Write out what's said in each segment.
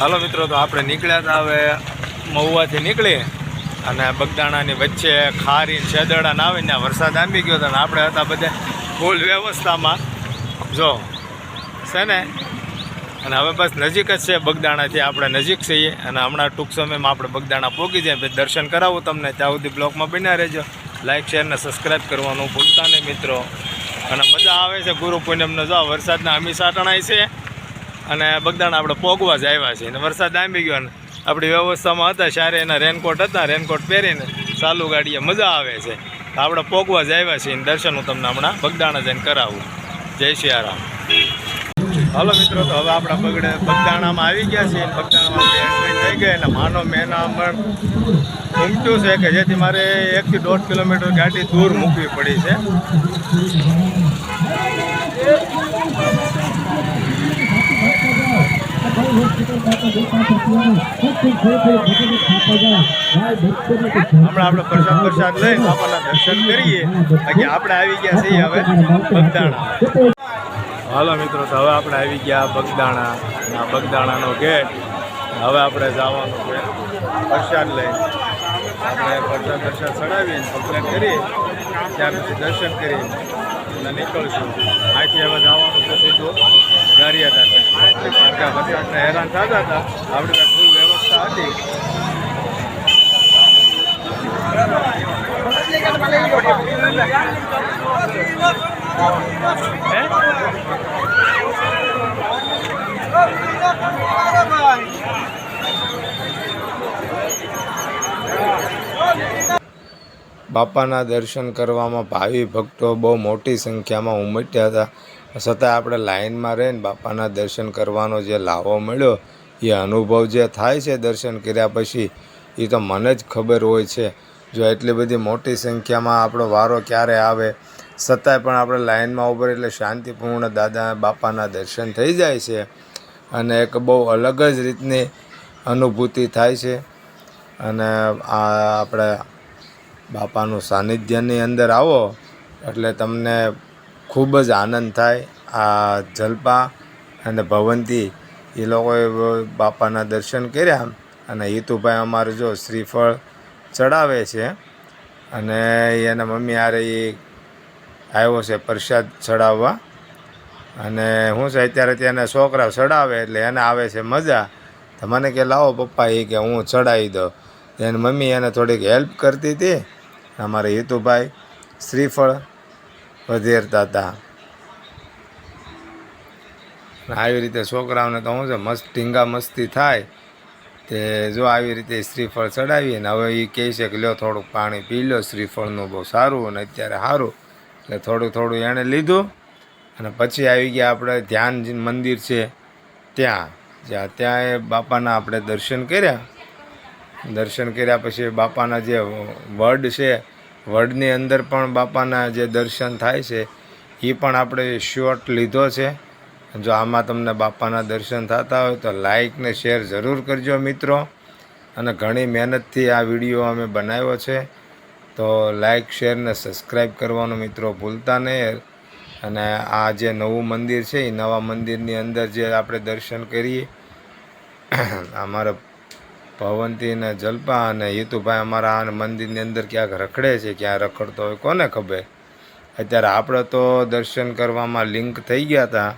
હાલો મિત્રો, તો આપણે નીકળ્યા હતા હવે મહુવાથી નીકળી અને બગદાણાની વચ્ચે ખારી છેદડા ના આવે ને વરસાદ આંબી ગયો હતો અને આપણે હતા બધે ફૂલ વ્યવસ્થામાં જો છે ને. અને હવે બસ નજીક જ છે, બગદાણાથી આપણે નજીક છીએ અને હમણાં ટૂંક સમયમાં આપણે બગદાણા પહોંચી જાય. પછી દર્શન કરાવું તમને. ત્યાં સુધી બ્લોગમાં બન્યા રહેજો. લાઇક શેર ને સબસ્ક્રાઈબ કરવાનું ભૂલતા નહીં મિત્રો. અને મજા આવે છે ગુરુ પૂનમનો. જો વરસાદના હમીસા ટણાય છે અને બગદાણા આપણે પોગવા જ આવ્યા છીએ અને વરસાદ આંબી ગયો ને આપણી વ્યવસ્થામાં હતા સારે એના રેનકોટ હતા. રેનકોટ પહેરીને ચાલુ ગાડીએ મજા આવે છે. આપણે પોગવા જ આવ્યા છીએ. દર્શન હું તમને હમણાં બગદાણા જઈને કરાવું. જય સિયારામ. હાલો મિત્રો, તો હવે આપણા બગદાણામાં આવી ગયા છીએ. બગદાણામાં એન્ટ્રી થઈ ગઈ અને માનો મેનામણ ઉમટ્યું છે કે જેથી મારે 1 થી 1.5 કિલોમીટર ગાડી દૂર મૂકવી પડી છે. હમણાં આપણે પ્રસાદ લઈ બાપાના દર્શન કરીએ. બાકી આપણે આવી ગયા છીએ હવે બગદાણા. હાલો મિત્રો, તો હવે આપણે આવી ગયા બગદાણા. આ બગદાણાનો ગેટ. હવે આપણે જવાનું છે પ્રસાદ લઈને. આપણે પ્રસાદ ચડાવીને કમ્પ્લેટ કરીએ, ત્યાર પછી દર્શન કરીએ અને નીકળશું. અહીંથી હવે જવાનું છે સીધું ગારિયાધાર. કારણ કે વરસાદને હેરાન થતા હતા. આપણી પાસે ફૂલ વ્યવસ્થા હતી. બાપાના દર્શન કરવામાં ભાવિ ભક્તો બહુ મોટી સંખ્યામાં ઉમટ્યા હતા. છતાં આપણે લાઇનમાં રહીને બાપાના દર્શન કરવાનો જે લાવો મળ્યો, એ અનુભવ જે થાય છે દર્શન કર્યા પછી, એ તો મને જ ખબર હોય છે. જો એટલી બધી મોટી સંખ્યામાં આપણો વારો ક્યારે આવે, છતાંય પણ આપણે લાઇનમાં ઉભા એટલે શાંતિપૂર્ણ દાદા બાપાના દર્શન થઈ જાય છે. અને એક બહુ અલગ જ રીતની અનુભૂતિ થાય છે. અને આ આપણે બાપાનું સાનિધ્યની અંદર આવો એટલે તમને ખૂબ જ આનંદ થાય. આ જલપા અને ભવંતી એ લોકોએ બાપાના દર્શન કર્યા અને હિતુભાઈ અમારે જો શ્રીફળ ચડાવે છે અને એના મમ્મી આરે એ આવ્યો છે પ્રસાદ ચડાવવા. અને શું છે અત્યારે ત્યાંના છોકરા ચડાવે એટલે એને આવે છે મજા. તો મને કે લાવો પપ્પા, એ કે હું ચડાવી દઉં. એની મમ્મી એને થોડીક હેલ્પ કરતી હતી. અમારે હિતુભાઈ શ્રીફળ વધેરતા હતા. આવી રીતે છોકરાઓને તો શું છે મસ્ત ટીંગા મસ્તી થાય. તે જો આવી રીતે શ્રીફળ ચડાવીએ ને હવે એ કહે છે કે લ્યો થોડુંક પાણી પી લો, શ્રીફળનું બહુ સારું અને અત્યારે સારું. એટલે થોડું થોડું એણે લીધું અને પછી આવી ગયા આપણે ધ્યાન મંદિર છે ત્યાં. ત્યાં બાપાના આપણે દર્શન કર્યા. દર્શન કર્યા પછી બાપાના જે વડ છે, વડની અંદર પણ બાપાના જે દર્શન થાય છે એ પણ આપણે શોર્ટ લીધો છે. જો આમાં તમને બાપાના દર્શન થતા હોય તો લાઈક ને શેર જરૂર કરજો મિત્રો. અને ઘણી મહેનતથી આ વિડીયો અમે બનાવ્યો છે, તો લાઈક શેર ને સબસ્ક્રાઈબ કરવાનું મિત્રો ભૂલતા નહીં. અને આ જે નવું મંદિર છે એ નવા મંદિરની અંદર જે આપણે દર્શન કરીએ, અમારા ભવંતી ને જલપા અને હિતુભાઈ અમારા આ મંદિરની અંદર ક્યાંક રખડે છે. ક્યાં રખડતો હોય કોને ખબર. અત્યારે આપણે તો દર્શન કરવામાં લિંક થઈ ગયા હતા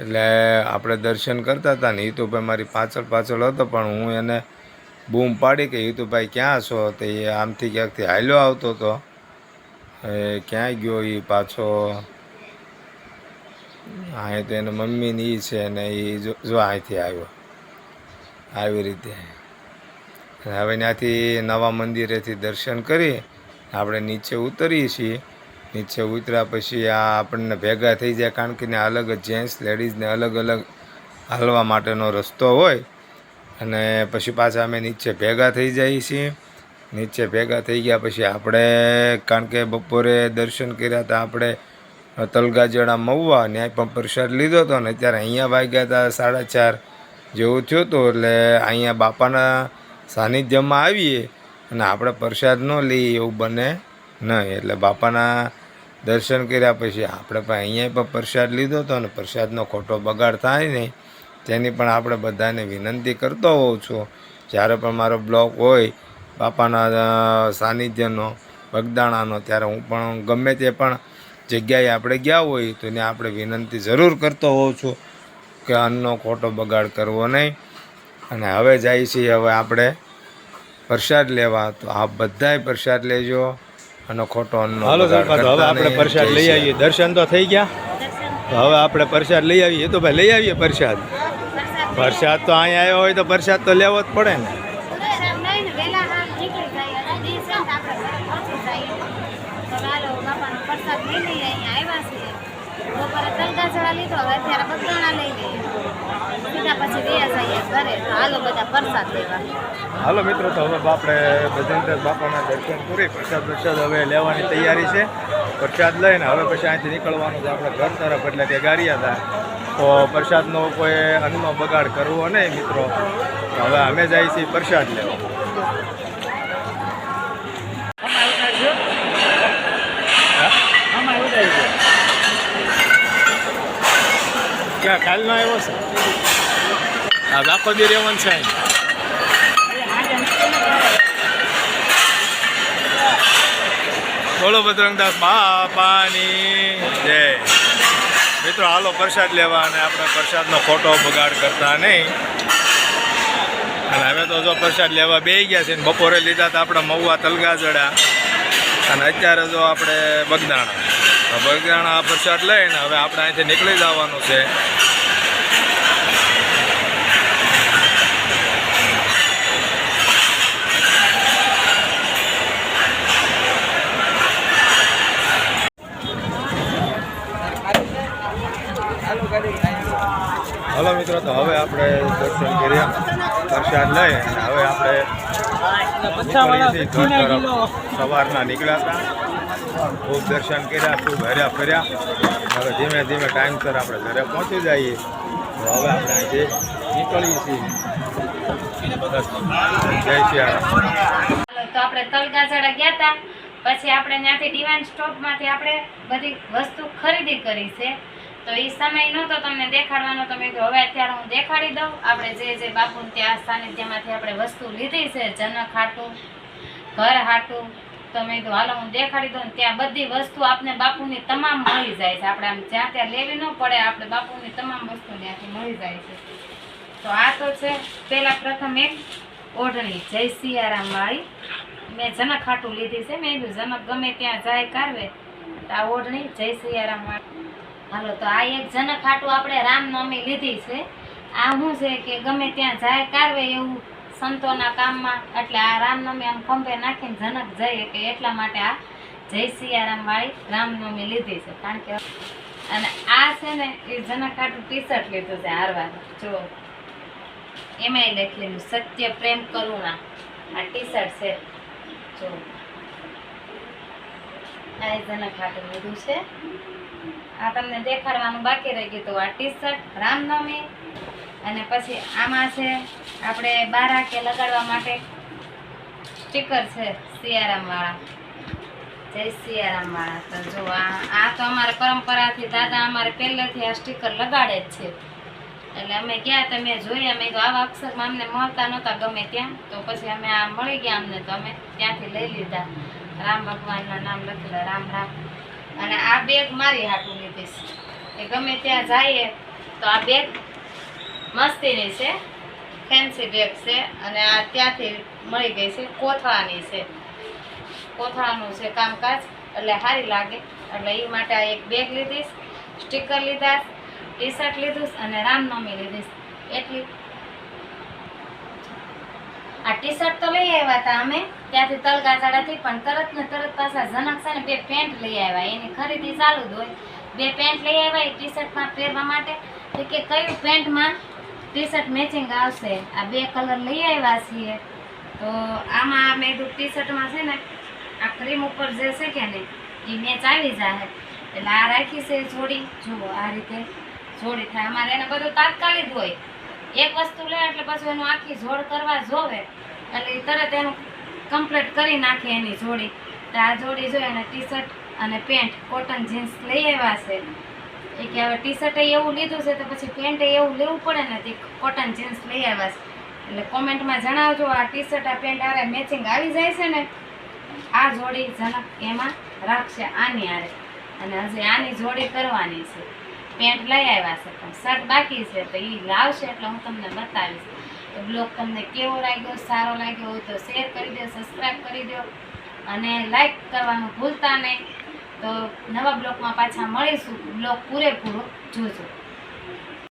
એટલે આપણે દર્શન કરતા હતા ને હિતુભાઈ મારી પાછળ હતો. પણ હું એને બૂમ પાડી કે હિતુભાઈ ક્યાં છો? તો એ આમથી ક્યાંકથી હાલ્યો આવતો હતો. એ ક્યાંય ગયો એ પાછો? હા, તો એના મમ્મીની એ છે ને એ જો અહીંથી આવ્યો. આવી રીતે હવે ત્યાંથી નવા મંદિરેથી દર્શન કરી આપણે નીચે ઉતરીએ છીએ. નીચે ઉતર્યા પછી આ આપણને ભેગા થઈ જાય, કારણ કે અલગ જેન્ટ્સ લેડીઝને અલગ અલગ હાલવા માટેનો રસ્તો હોય. અને પછી પાછા અમે નીચે ભેગા થઈ જઈએ છીએ. નીચે ભેગા થઈ ગયા પછી આપણે, કારણ કે બપોરે દર્શન કર્યા હતા આપણે તલગાજડા મહુવા, ત્યાં પણ પ્રસાદ લીધો હતો ને અત્યારે અહીંયા વાગ્યા હતા 4:30 જેવું થયું હતું. એટલે અહીંયા બાપાના સાનિધ્યમાં આવીએ અને આપણે પ્રસાદ ન લઈએ એવું બને નહીં. એટલે બાપાના દર્શન કર્યા પછી આપણે પણ અહીંયા પણ પ્રસાદ લીધો હતો ને પ્રસાદનો ખોટો બગાડ થાય નહીં તેની પણ આપણે બધાને વિનંતી કરતો હોઉં છું. જ્યારે પણ મારો બ્લોગ હોય બાપાના સાનિધ્યનો બગદાણાનો, ત્યારે હું પણ ગમે તે પણ જગ્યાએ આપણે ગયા હોય તો ત્યાં આપણે વિનંતી જરૂર કરતો હોઉં છું કે અન્નનો ખોટો બગાડ કરવો નહીં. અને હવે જાય છીએ હવે આપણે પ્રસાદ લેવા, તો આપ બધાય પ્રસાદ લેજો અને ખોટો અન્નનો બગાડ કરતા નહીં. હવે આપણે પ્રસાદ લઈ આવીએ. દર્શન તો થઈ ગયા, તો હવે આપણે પ્રસાદ લઈ આવીએ. તો ભાઈ લઈ આવીએ પ્રસાદ. પ્રસાદ તો અહીંયા આવ્યો હોય તો પ્રસાદ તો લેવો જ પડે ને. હાલો મિત્રો, તો હવે આપણે ભજનદાસ બાપાના દર્શન કરી પ્રસાદ હવે લેવાની તૈયારી છે. પ્રસાદ લઈને હવે પછી અહીંથી નીકળવાનું છે આપણે ઘર તરફ, એટલે કે ગારિયાદા. તો પ્રસાદનો કોઈ અન્નનો બગાડ કરવો નહીં મિત્રો. હવે અમે જઈએ છીએ પ્રસાદ લેવા. ક્યાં કાલનો આવ્યો છે? આ આખો દી રહેવાનું છે. બોલો બજરંગદાસ બાપાની જય. મિત્રો હાલો પ્રસાદ લેવા, અને આપણે પ્રસાદનો ખોટો બગાડ કરતા નહીં. અને હવે તો જો પ્રસાદ લેવા બેસી ગયા છે. બપોરે લીધા હતા આપણે મહુવા તલગાજડા, અને અત્યારે જો આપણે બગદાણા પ્રસાદ લઈને હવે આપણે અહીંથી નીકળી જવાનું છે. હલો મિત્રો, તો હવે આપણે દર્શન કર્યા, પ્રસાદ લઈ અને હવે આપણે સવારના નીકળ્યા હતા. ખૂબ દર્શન કર્યા, ખૂબ હર્યા ફર્યા. હવે ધીમે ધીમે ટાઈમસર આપણે ઘરે પહોંચી જઈએ. તો હવે આપણે આજે નીકળીએ છીએ. જય સિયારામ. તો આપણે તલગાજડા ગયા હતા, પછી આપણે ત્યાંથી ડિવાઇન સ્ટોકમાંથી આપણે બધી વસ્તુ ખરીદી કરી છે. તો એ સમય નહોતો તમને દેખાડવાનો, તો મેં હવે અત્યારે હું દેખાડી દઉં. આપણે જે બાપુ ત્યાં સાનિધ્યમાંથી આપણે વસ્તુ લીધી છે, જનક હાટું, ઘર હાટું, તો મેં કીધું હાલો હું દેખાડી દઉં. ત્યાં બધી વસ્તુ આપણે બાપુની તમામ મળી જાય છે. આપણે આમ જ્યાં ત્યાં લેવી ન પડે, આપણે બાપુની તમામ વસ્તુ ત્યાંથી મળી જાય છે. તો આ તો છે પહેલા પ્રથમ એક ઓઢણી જય સિયારામ વાળી મેં જનક હાટું લીધી છે. મેં કીધું જનક ગમે ત્યાં જાય કારવે, તો આ ઓઢણી જય સિયારામ વાળી. હાલો, તો આ એક જનક હાટું આપણે રામનવમી લીધી છે. આ શું છે કે ગમે ત્યાં જાય કારવે એવું સંતોના કામમાં, એટલે આ રામનવમી આમ ખંભે નાખીને જનક જઈએ કે એટલા માટે આ જય સિયારામ વાળી રામનવમી લીધી છે. કારણ કે અને આ છે ને એ જનક હાટું ટી શર્ટ લીધું છે હારવાર. જો એમાંય લખેલું સત્ય પ્રેમ કરુણા. આ ટી શર્ટ છે. જો આ જનક હાટું લીધું છે. આ તમને દેખાડવાનું બાકી રહી ગયું. તો આ ટી શર્ટ રામનવમી, અને પછી આમાં છે આપણે બારાકે લગાડવા માટે સ્ટીકર છે સિયારામ વાળા, જય સિયારામ વાળા. તો જો આ તો અમારે પરંપરાથી દાદા અમારે પહેલેથી આ સ્ટીકર લગાડે જ છે. એટલે અમે ગયા, તમે જોયા, મેં તો આવા અક્ષરમાં અમને મળતા નહોતા ગમે ત્યાં, તો પછી અમે આ મળી ગયા અમને, તો અમે ત્યાંથી લઈ લીધા. રામ ભગવાનના નામ લખેલા રામ રામ. અને આ બેગ મારી હાટું લીધીશ એ ગમે ત્યાં જઈએ તો આ બેગ મસ્તીની છે, ફેન્સી બેગ છે. અને આ ત્યાંથી મળી ગઈ છે, કોથળાની છે, કોથળાનું છે કામકાજ, એટલે સારી લાગે. એટલે એ માટે આ એક બેગ લીધીશ, સ્ટીકર લીધા, ટી શર્ટ લીધું અને રામનવમી લીધીશ. એટલી આ ટી શર્ટ તો લઈ આવ્યા હતા અમે ત્યાંથી તલગાજડાથી, પણ તરત ને તરત પાછા જનક છે ને 2 પેન્ટ લઈ આવ્યા. એની ખરીદી ચાલુ જ હોય. 2 પેન્ટ લઈ આવ્યા ટી શર્ટમાં પહેરવા માટે. કે કયું પેન્ટમાં ટી શર્ટ મેચિંગ આવશે, આ 2 કલર લઈ આવ્યા છીએ. તો આમાં મેં કીધું ટી શર્ટમાં છે ને આ ક્રીમ ઉપર જે છે કે ને એ મેચ આવી જાય, એટલે આ રાખી છે જોડી. જુઓ આ રીતે જોડી થાય અમારે. એને બધું તાત્કાલિક હોય, એક વસ્તુ લે એટલે પછી એનું આખી જોડ કરવા જોવે, એટલે તરત એનું કમ્પ્લીટ કરી નાખે એની જોડી. તો આ જોડી જોઈએ, અને ટી શર્ટ અને પેન્ટ કોટન જીન્સ લઈ આવ્યા છે. એ કે હવે ટી શર્ટે એવું લીધું છે તો પછી પેન્ટે એવું લેવું પડે ને તે કોટન જીન્સ લઈ આવ્યા છે. એટલે કોમેન્ટમાં જણાવજો આ ટી શર્ટ આ પેન્ટ આરે મેચિંગ આવી જાય છે ને આ જોડી જનક એમાં રાખશે આની આરે, અને હજી આની જોડી કરવાની છે. પેન્ટ લઈ આવ્યા છે પણ શર્ટ બાકી છે તો એ લાવશે એટલે હું તમને બતાવીશ. તો બ્લોગ તમને કેવો લાગ્યો, સારો લાગ્યો હોય તો શેર કરી દો, સબસ્ક્રાઈબ કરી દો અને લાઈક કરવાનું ભૂલતા નહીં. તો નવા બ્લોગમાં પાછા મળીશું. બ્લોગ પૂરેપૂરો જોજો.